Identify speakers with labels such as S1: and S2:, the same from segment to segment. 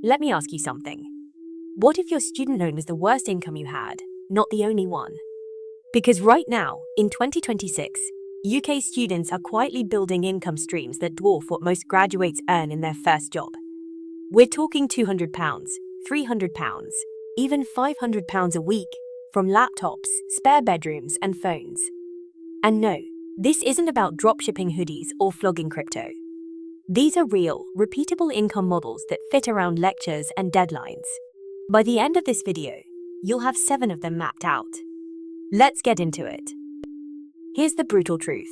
S1: Let me ask you something. What if your student loan was the worst income you had, not the only one? Because right now, in 2026, UK students are quietly building income streams that dwarf what most graduates earn in their first job. We're talking £200, £300, even £500 a week from laptops, spare bedrooms, and phones. And no, this isn't about dropshipping hoodies or flogging crypto. These are real, repeatable income models that fit around lectures and deadlines. By the end of this video, you'll have 7 of them mapped out. Let's get into it. Here's the brutal truth.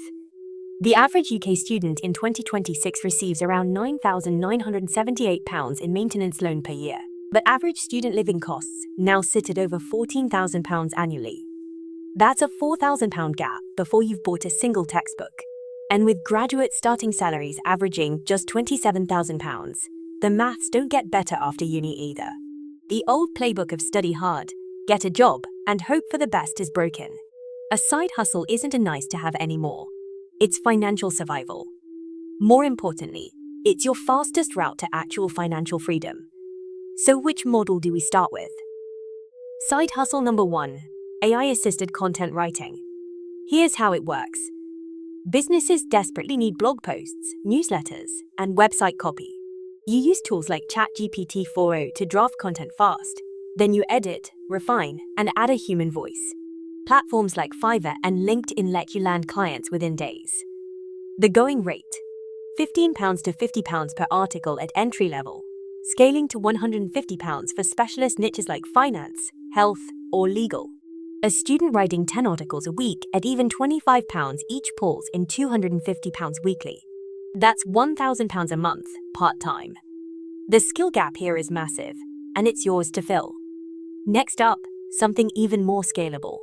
S1: The average UK student in 2026 receives around £9,978 in maintenance loan per year, but average student living costs now sit at over £14,000 annually. That's a £4,000 gap before you've bought a single textbook. And with graduate starting salaries averaging just £27,000, the maths don't get better after uni either. The old playbook of study hard, get a job, and hope for the best is broken. A side hustle isn't a nice to have anymore. It's financial survival. More importantly, it's your fastest route to actual financial freedom. So which model do we start with? Side hustle number 1, AI-assisted content writing. Here's how it works. Businesses desperately need blog posts, newsletters, and website copy. You use tools like ChatGPT 4o to draft content fast. Then you edit, refine, and add a human voice. Platforms like Fiverr and LinkedIn let you land clients within days. The going rate: £15 to £50 per article at entry level, scaling to £150 for specialist niches like finance, health, or legal. A student writing 10 articles a week at even £25 each pulls in £250 weekly. That's £1,000 a month, part-time. The skill gap here is massive, and it's yours to fill. Next up, something even more scalable.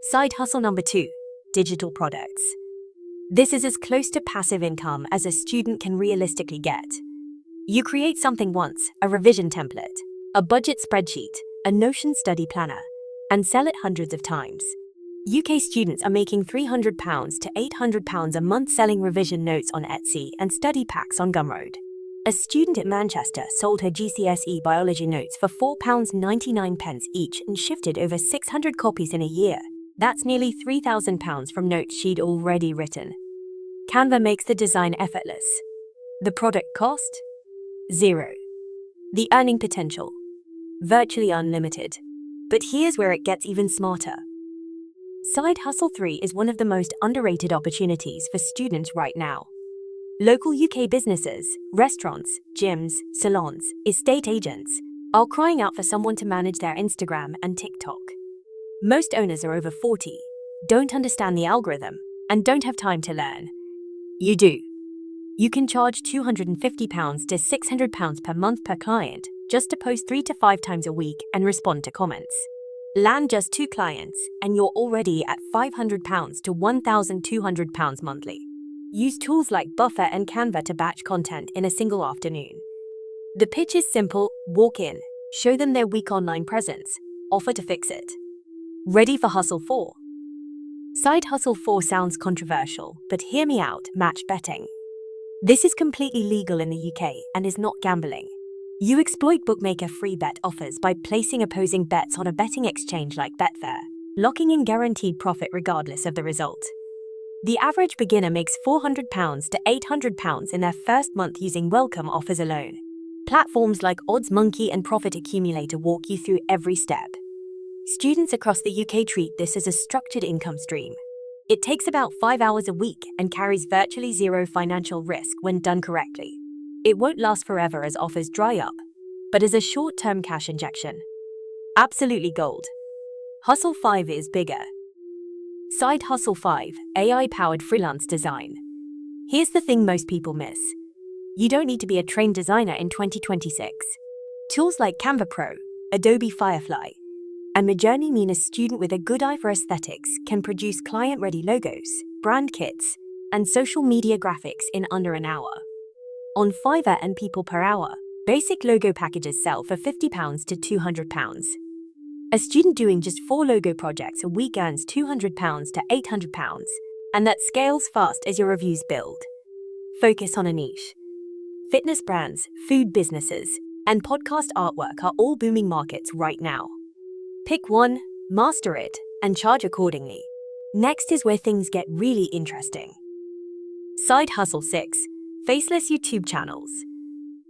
S1: Side hustle number 2, digital products. This is as close to passive income as a student can realistically get. You create something once, a revision template, a budget spreadsheet, a Notion study planner, and sell it hundreds of times. UK students are making £300 to £800 a month selling revision notes on Etsy and study packs on Gumroad. A student at Manchester sold her GCSE biology notes for £4.99 each and shifted over 600 copies in a year. That's nearly £3,000 from notes she'd already written. Canva makes the design effortless. The product cost? Zero. The earning potential? Virtually unlimited. But here's where it gets even smarter. Side Hustle 3 is one of the most underrated opportunities for students right now. Local UK businesses, restaurants, gyms, salons, estate agents, are crying out for someone to manage their Instagram and TikTok. Most owners are over 40, don't understand the algorithm, and don't have time to learn. You do. You can charge £250 to £600 per month per client just to post 3 to 5 times a week and respond to comments. Land just 2 clients, and you're already at £500 to £1,200 monthly. Use tools like Buffer and Canva to batch content in a single afternoon. The pitch is simple: walk in, show them their weak online presence, offer to fix it. Ready for Hustle 4? Side Hustle 4 sounds controversial, but hear me out: match betting. This is completely legal in the UK and is not gambling. You exploit bookmaker free bet offers by placing opposing bets on a betting exchange like Betfair, locking in guaranteed profit regardless of the result. The average beginner makes £400 to £800 in their first month using welcome offers alone. Platforms like Odds Monkey and Profit Accumulator walk you through every step. Students across the UK treat this as a structured income stream. It takes about 5 hours a week and carries virtually zero financial risk when done correctly. It won't last forever as offers dry up, but as a short-term cash injection. Absolutely gold. Hustle 5 is bigger. Side Hustle 5, AI-powered freelance design. Here's the thing most people miss. You don't need to be a trained designer in 2026. Tools like Canva Pro, Adobe Firefly, and Midjourney mean a student with a good eye for aesthetics can produce client-ready logos, brand kits, and social media graphics in under an hour. On Fiverr and People Per Hour, basic logo packages sell for £50 to £200. A student doing just 4 logo projects a week earns £200 to £800, and that scales fast as your reviews build. Focus on a niche. Fitness brands, food businesses, and podcast artwork are all booming markets right now. Pick one, master it, and charge accordingly. Next is where things get really interesting. Side Hustle 6. Faceless YouTube channels.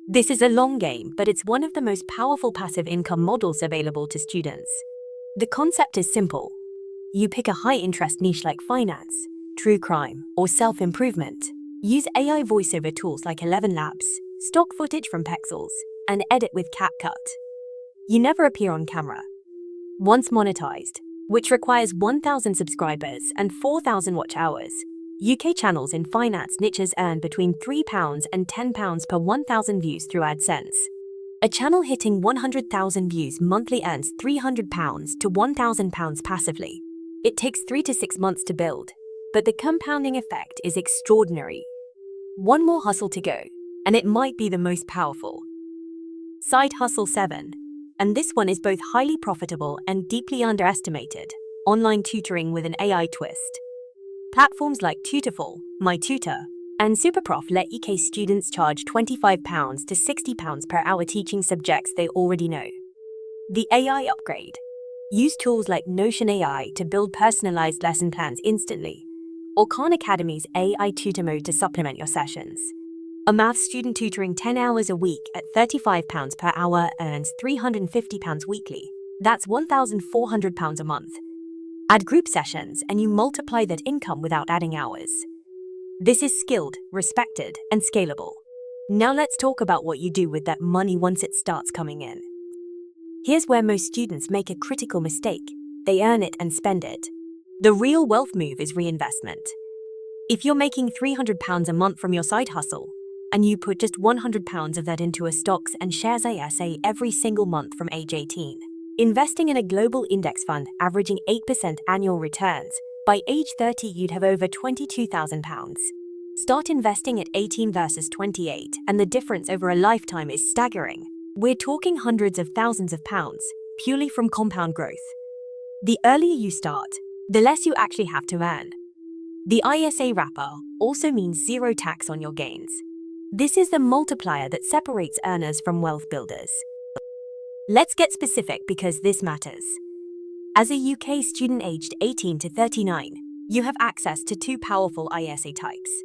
S1: This is a long game, but it's one of the most powerful passive income models available to students. The concept is simple. You pick a high-interest niche like finance, true crime, or self-improvement. Use AI voiceover tools like 11 Labs, stock footage from Pexels, and edit with CapCut. You never appear on camera. Once monetized, which requires 1,000 subscribers and 4,000 watch hours, UK channels in finance niches earn between £3 and £10 per 1,000 views through AdSense. A channel hitting 100,000 views monthly earns £300 to £1,000 passively. It takes 3 to 6 months to build, but the compounding effect is extraordinary. One more hustle to go, and it might be the most powerful. Side Hustle 7. And this one is both highly profitable and deeply underestimated. Online tutoring with an AI twist. Platforms like Tutorful, MyTutor, and Superprof let UK students charge £25 to £60 per hour teaching subjects they already know. The AI upgrade. Use tools like Notion AI to build personalized lesson plans instantly, or Khan Academy's AI tutor mode to supplement your sessions. A maths student tutoring 10 hours a week at £35 per hour earns £350 weekly. That's £1,400 a month. Add group sessions and you multiply that income without adding hours. This is skilled, respected, and scalable. Now let's talk about what you do with that money once it starts coming in. Here's where most students make a critical mistake. They earn it and spend it. The real wealth move is reinvestment. If you're making £300 a month from your side hustle, and you put just £100 of that into a stocks and shares ISA every single month from age 18, investing in a global index fund averaging 8% annual returns, by age 30 you'd have over £22,000. Start investing at 18 versus 28, and the difference over a lifetime is staggering. We're talking hundreds of thousands of pounds, purely from compound growth. The earlier you start, the less you actually have to earn. The ISA wrapper also means zero tax on your gains. This is the multiplier that separates earners from wealth builders. Let's get specific because this matters. As a UK student aged 18 to 39, you have access to two powerful ISA types.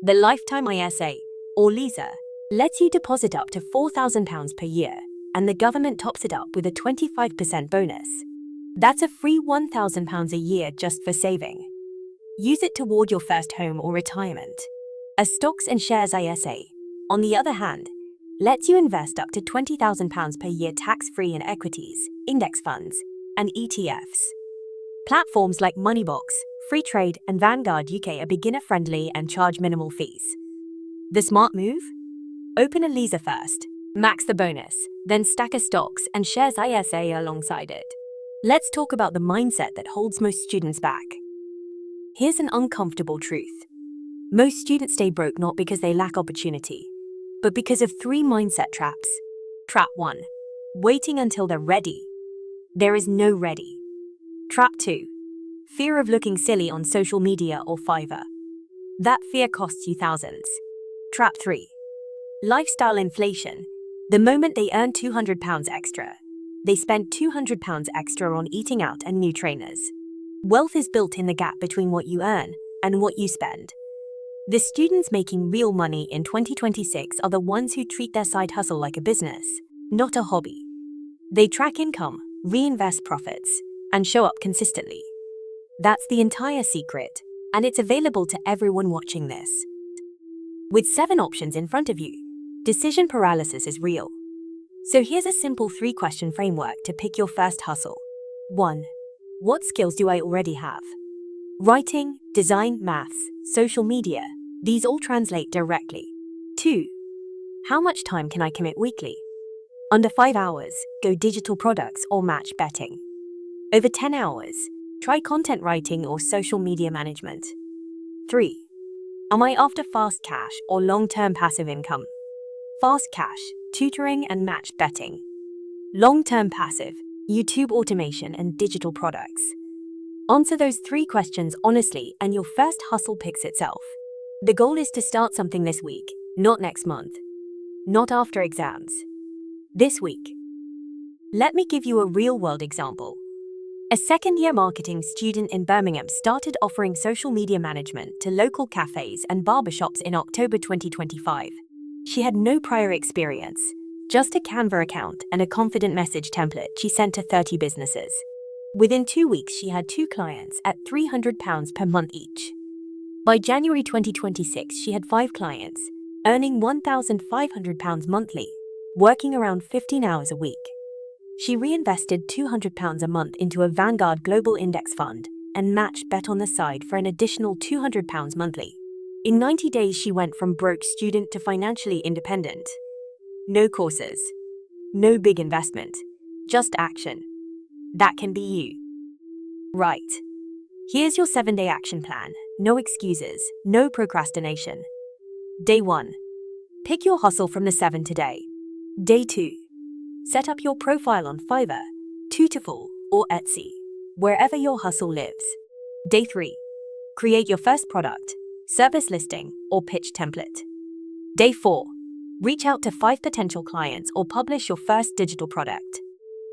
S1: The Lifetime ISA, or LISA, lets you deposit up to £4,000 per year, and the government tops it up with a 25% bonus. That's a free £1,000 a year just for saving. Use it toward your first home or retirement. A Stocks and Shares ISA, on the other hand, lets you invest up to £20,000 per year tax-free in equities, index funds, and ETFs. Platforms like Moneybox, Freetrade, and Vanguard UK are beginner-friendly and charge minimal fees. The smart move? Open a LISA first, max the bonus, then stack a Stocks and Shares ISA alongside it. Let's talk about the mindset that holds most students back. Here's an uncomfortable truth. Most students stay broke not because they lack opportunity, but because of 3 mindset traps. Trap 1. Waiting until they're ready. There is no ready. Trap 2. Fear of looking silly on social media or Fiverr. That fear costs you thousands. Trap 3. Lifestyle inflation. The moment they earn £200 extra, they spend £200 extra on eating out and new trainers. Wealth is built in the gap between what you earn and what you spend. The students making real money in 2026 are the ones who treat their side hustle like a business, not a hobby. They track income, reinvest profits, and show up consistently. That's the entire secret, and it's available to everyone watching this. With 7 options in front of you, decision paralysis is real. So here's a simple 3-question framework to pick your first hustle. 1. What skills do I already have? Writing, design, maths, social media, these all translate directly. 2. How much time can I commit weekly? Under 5 hours, go digital products or match betting. Over 10 hours, try content writing or social media management. 3. Am I after fast cash or long-term passive income? Fast cash, tutoring and match betting. Long-term passive, YouTube automation and digital products. Answer those 3 questions honestly and your first hustle picks itself. The goal is to start something this week, not next month. Not after exams. This week, let me give you a real-world example. A second-year marketing student in Birmingham started offering social media management to local cafes and barbershops in October 2025. She had no prior experience, just a Canva account and a confident message template she sent to 30 businesses. Within 2 weeks, she had 2 clients at £300 per month each. By January 2026, she had 5 clients, earning £1,500 monthly, working around 15 hours a week. She reinvested £200 a month into a Vanguard Global Index fund and matched bet on the side for an additional £200 monthly. In 90 days, she went from broke student to financially independent. No courses, no big investment, just action. That can be you. Right. Here's your 7-day action plan. No excuses, no procrastination. Day 1. Pick your hustle from the 7 today. Day 2. Set up your profile on Fiverr, Tutorful, or Etsy, wherever your hustle lives. Day 3. Create your first product, service listing, or pitch template. Day 4. Reach out to 5 potential clients or publish your first digital product.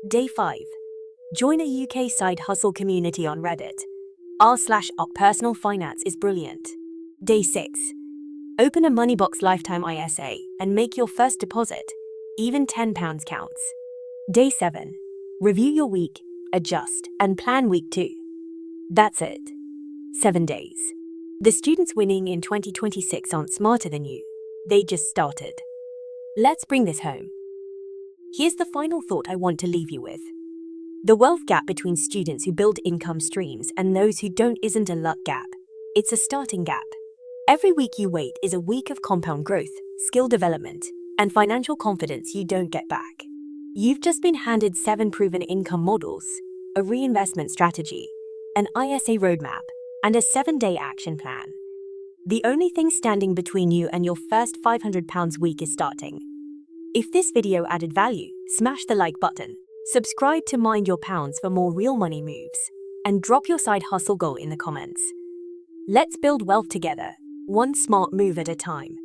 S1: Day 5. Join a UK side hustle community on Reddit. r/up personal finance is brilliant. Day 6. Open a Moneybox lifetime ISA and make your first deposit. Even £10 counts. Day 7. Review your week, adjust, and plan week 2. That's it. 7 days. The students winning in 2026 aren't smarter than you. They just started. Let's bring this home. Here's the final thought I want to leave you with. The wealth gap between students who build income streams and those who don't isn't a luck gap. It's a starting gap. Every week you wait is a week of compound growth, skill development, and financial confidence you don't get back. You've just been handed 7 proven income models, a reinvestment strategy, an ISA roadmap, and a 7-day action plan. The only thing standing between you and your first £500 week is starting. If this video added value, smash the like button, subscribe to Mind Your Pounds for more real money moves, and drop your side hustle goal in the comments. Let's build wealth together, one smart move at a time.